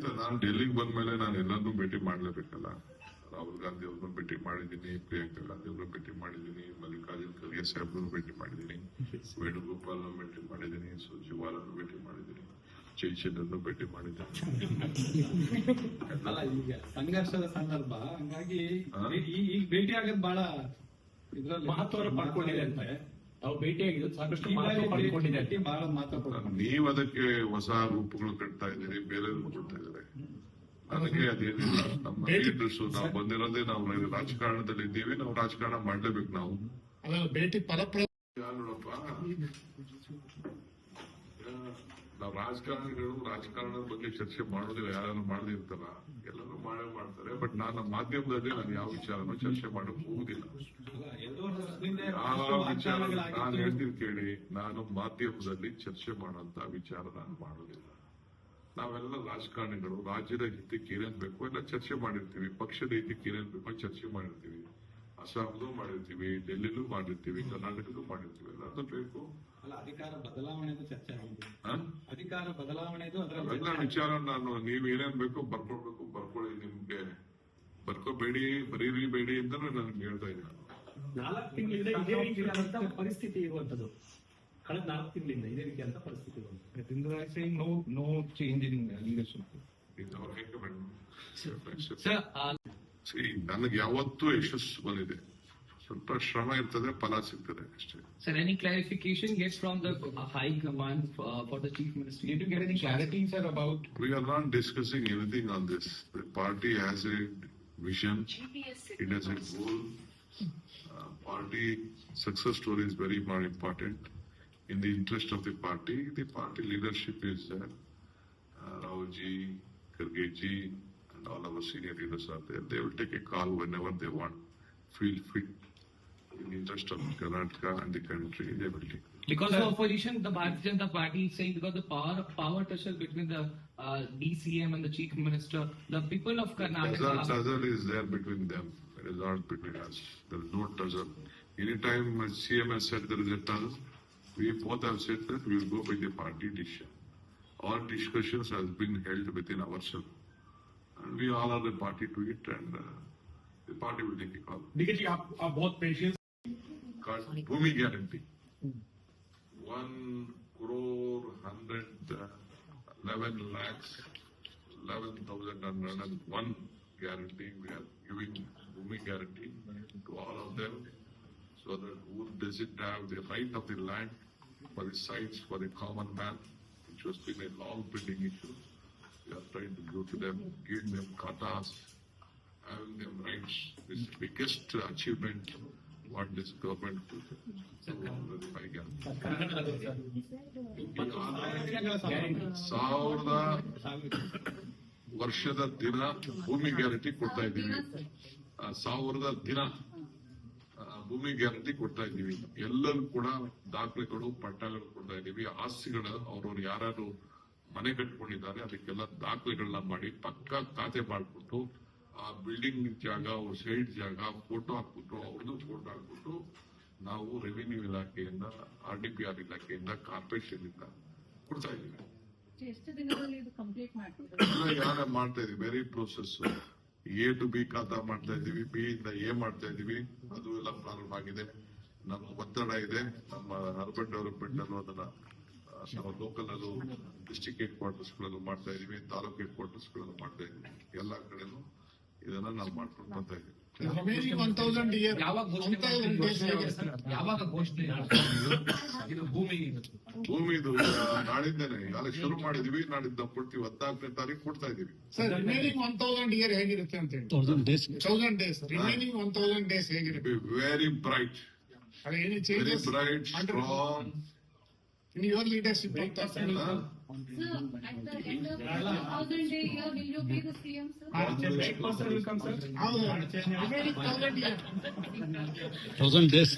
ನಾನು ಡೆಲ್ಲಿಗೆ ಬಂದ್ಮೇಲೆ ನಾನು ಎಲ್ಲರನ್ನೂ ಭೇಟಿ ಮಾಡ್ಲೇಬೇಕಲ್ಲ. ರಾಹುಲ್ ಗಾಂಧಿ ಅವ್ರನ್ನ ಭೇಟಿ ಮಾಡಿದ್ದೀನಿ, ಪ್ರಿಯಾಂಕಾ ಗಾಂಧಿ ಅವ್ರನ್ನ ಭೇಟಿ ಮಾಡಿದ್ದೀನಿ, ಮಲ್ಲಿಕಾರ್ಜುನ್ ಖರ್ಗೆ ಸಾಹೇಬ್ರನ್ನು ಭೇಟಿ ಮಾಡಿದ್ದೀನಿ, ವೇಣುಗೋಪಾಲ್ ಭೇಟಿ ಮಾಡಿದ್ದೀನಿ, ಸುರ್ಜೇವಾಲನ್ನು ಭೇಟಿ ಮಾಡಿದ್ದೀನಿ, ಜೈಶಂಕರ್ನು ಭೇಟಿ ಮಾಡಿದ್ದೀನಿ. ಈಗ ಸಂಘರ್ಷದ ಸಂದರ್ಭ ಹಂಗಾಗಿ ಈಗ ಭೇಟಿ ಆಗೋದು ಬಹಳ ಇದ್ರಲ್ಲಿ ಮಹತ್ವ ಪಡ್ಕೊಂಡಿದೆ ಅಂತೆ. ನಾವು ಭೇಟಿಯಾಗಿದ್ದು ಸಾಕಷ್ಟು ಪಡ್ಕೊಂಡಿದೆ, ಬಹಳ ಮಹತ್ವ. ನೀವು ಅದಕ್ಕೆ ಹೊಸ ರೂಪಗಳು ಕಟ್ತಾ ಇದ್ದೀರಿ, ಬೇರೆ ಕೊಡ್ತಾ ಇದ್ದಾರೆ. ನನಗೆ ಅದೇನಿಲ್ಲ. ನಮ್ಮ ಲೀಡರ್ಸ್ ನಾವು ಬಂದಿರೋದೇ ನಾವು ರಾಜಕಾರಣದಲ್ಲಿ ಇದ್ದೀವಿ, ನಾವು ರಾಜಕಾರಣ ಮಾಡ್ಲೇಬೇಕು. ನಾವು ಭೇಟಿ ನೋಡಪ್ಪ, ನಾವು ರಾಜಕಾರಣದ ಬಗ್ಗೆ ಚರ್ಚೆ ಮಾಡೋದಿಲ್ಲ. ಯಾರು ಮಾಡದಿರ್ತಾರ, ಎಲ್ಲರೂ ಮಾಡ್ತಾರೆ. ಬಟ್ ನಾನು ಮಾಧ್ಯಮದಲ್ಲಿ ನಾನು ಯಾವ ವಿಚಾರನೂ ಚರ್ಚೆ ಮಾಡಕ್ ಹೋಗುದಿಲ್ಲ. ನಾನು ಹೇಳ್ತೀನಿ ಕೇಳಿ, ನಾನು ಮಾಧ್ಯಮದಲ್ಲಿ ಚರ್ಚೆ ಮಾಡೋಂತ ವಿಚಾರ ನಾನು ಮಾಡೋದಿಲ್ಲ. ನಾವೆಲ್ಲ ರಾಜಕಾರಣಿಗಳು ರಾಜ್ಯದ ಹಿತಕ್ಕೆ ಏನೇನ್ ಬೇಕು ಎಲ್ಲ ಚರ್ಚೆ ಮಾಡಿರ್ತೀವಿ, ಪಕ್ಷದ ಹಿತಕ್ಕೆ ಏನೇನ್ ಬೇಕೋ ಚರ್ಚೆ ಮಾಡಿರ್ತೀವಿ. ಅಸ್ಸಾಂದೂ ಮಾಡಿರ್ತೀವಿ, ಡೆಲ್ಲಿಲೂ ಮಾಡಿರ್ತೀವಿ, ಕರ್ನಾಟಕದೂ ಮಾಡಿರ್ತೀವಿ. ಎಲ್ಲದೂ ಬೇಕು. ಅಧಿಕಾರ ಬದಲಾವಣೆದು ಚರ್ಚೆ ಆಗಿದೆ. ಅಧಿಕಾರ ಬದಲಾವಣೆದು ಎಲ್ಲ ವಿಚಾರ ನಾನು ನೀವು ಏನೇನ್ ಬೇಕೋ ಬರ್ಕೊಳ್ಬೇಕು, ಬರ್ಕೊಳ್ಳಿ. ನಿಮ್ಗೆ ಬರ್ಕೋಬೇಡಿ, ಬರೀಬೇಡಿ ಅಂತ ನನ್ಗೆ ಹೇಳ್ತಾ ಇದ್ದೀನಿ. 4 ತಿಂಗಳಿಂದ ಇದೇ ರೀತಿಯಾದಂತಹ ಪರಿಸ್ಥಿತಿ ಇರುವಂತದ್ದು. ಕಳೆದ 4 ತಿಂಗಳಿಂದ ಇದೇ ರೀತಿಯಾದಂತಹ ಪರಿಸ್ಥಿತಿ ಇರುವಂತದ್ದು. No change in leadership. ನನಗೆ ಯಾವತ್ತೂ ಯಶಸ್ಸು ಬಂದಿದೆ. ಸ್ವಲ್ಪ ಶ್ರಮ ಇರ್ತದೆ, ಫಲ ಸಿಗ್ತದೆ ಅಷ್ಟೇ. Sir, any clarification gets from the high command for the chief minister? Did you get any clarity, sir, about? We are not discussing anything on this. The party has a vision. It has a goal. Party success story is very more important. In the interest of the party leadership is there. Rahul ji, Kharge ji, and all our senior leaders are there. They will take a call whenever they want, feel fit. In the interest of Karnataka and the country, they will take. Because of opposition, the Bharatiya Janata Party is saying because the power tussle between the DCM and the chief minister, the people of Karnataka. Tussle is there between them. It is not between us. There is no tussle. Anytime CM has said there is a tussle, we both have said that we will go by the party decision. All discussions has been held within ourselves, and we all are the party to it, and the party will take a call. देखिए जी, आप बहुत patience. Bhumi guarantee. 1,11,11,101 guarantee. We are giving Bhumi guarantee to all of them, so that who doesn't have the right of the land for the sites for the common man, which has been a long pending issue. We are trying to go to them, giving them katas, having them rights. This is the biggest achievement what this government could do. ವರ್ಷದ ದಿನ ಭೂಮಿ guarantee ಕೊಡ್ತಾ ಇದ್ದೀವಿ. 1000 ದಿನ ಭೂಮಿ guarantee ಕೊಡ್ತಾ ಇದ್ದೀವಿ. ಎಲ್ಲರೂ ಕೂಡ ದಾಖಲೆಗಳು, ಪಟ್ಟಾಗಳು ಕೊಡ್ತಾ ಇದ್ದೀವಿ. ಆಸ್ತಿಗಳ ಅವ್ರವ್ರು ಯಾರು ಮನೆ ಕಟ್ಕೊಂಡಿದ್ದಾರೆ ಅದಕ್ಕೆಲ್ಲ ದಾಖಲೆಗಳನ್ನ ಮಾಡಿ ಪಕ್ಕ ಖಾತೆ ಮಾಡಿಬಿಟ್ಟು ಆ ಬಿಲ್ಡಿಂಗ್ ಜಾಗ, ಸೈಡ್ ಜಾಗ ಫೋಟೋ ಹಾಕ್ಬಿಟ್ಟು, ಅವ್ರದ್ದು ಫೋಟೋ ಹಾಕ್ಬಿಟ್ಟು ನಾವು ರೆವಿನ್ಯೂ ಇಲಾಖೆಯಿಂದ, RDPR ಇಲಾಖೆಯಿಂದ, ಕಾರ್ಪೊರೇಷನ್ ಇಂದ ಕೊಡ್ತಾ ಇದ್ದೀವಿ. ಯಾರ ಮಾಡ್ತಾ ಇದೀವಿ, very process. A to B ಖಾತಾ ಮಾಡ್ತಾ ಇದ್ದೀವಿ, B ಇಂದ A ಮಾಡ್ತಾ ಇದ್ದೀವಿ. ಅದು ಎಲ್ಲ ಪ್ರಾರಂಭ ಆಗಿದೆ. ನಮ್ಮ ಒತ್ತಡ ಇದೆ. ನಮ್ಮ ಅರ್ಬನ್ ಡೆವಲಪ್ಮೆಂಟ್ ಅನ್ನು ಅದನ್ನ ನಾವು ಲೋಕಲ್ ಅಲ್ಲೂ ಡಿಸ್ಟ್ರಿಕ್ಟ್ ಹೆಡ್ ಕ್ವಾರ್ಟರ್ಸ್ ಗಳಲ್ಲೂ ಮಾಡ್ತಾ ಇದೀವಿ, ತಾಲೂಕ್ ಹೆಡ್ ಕ್ವಾರ್ಟರ್ಸ್ ಗಳಲ್ಲೂ ಮಾಡ್ತಾ ಇದೀವಿ. ಎಲ್ಲಾ ಕಡೆನೂ ಇದನ್ನ ನಾವು ಮಾಡ್ಕೊಂಡು ಬರ್ತಾ ಇದೀವಿ. ಯಾವಾಗ ಘೋಷಣೆ ಭೂಮಿದು ನಾಳಿಂದನೇ ಎಲ್ಲ ಶುರು ಮಾಡಿದೀವಿ. ನಾಡಿದ್ದು ನಾವು ಕೊಡ್ತೀವಿ. 14ನೇ ತಾರೀಕು ಕೊಡ್ತಾ ಇದೀವಿ. ಸರ್, ರಿಮೈನಿಂಗ್ 1000 ಇಯರ್ ಹೇಗಿರುತ್ತೆ ಅಂತ ಹೇಳಿ. 1000 ಡೇಸ್ ರಿಮೈನಿಂಗ್ 1000 ಡೇಸ್ ಹೇಗಿರುತ್ತೆ? Very bright, very bright, strong. In your leadership, Sir, at the end of 1000 day year, will you be the CM, sir? 8% will come, sir. remaining 1000 years. 1000 days.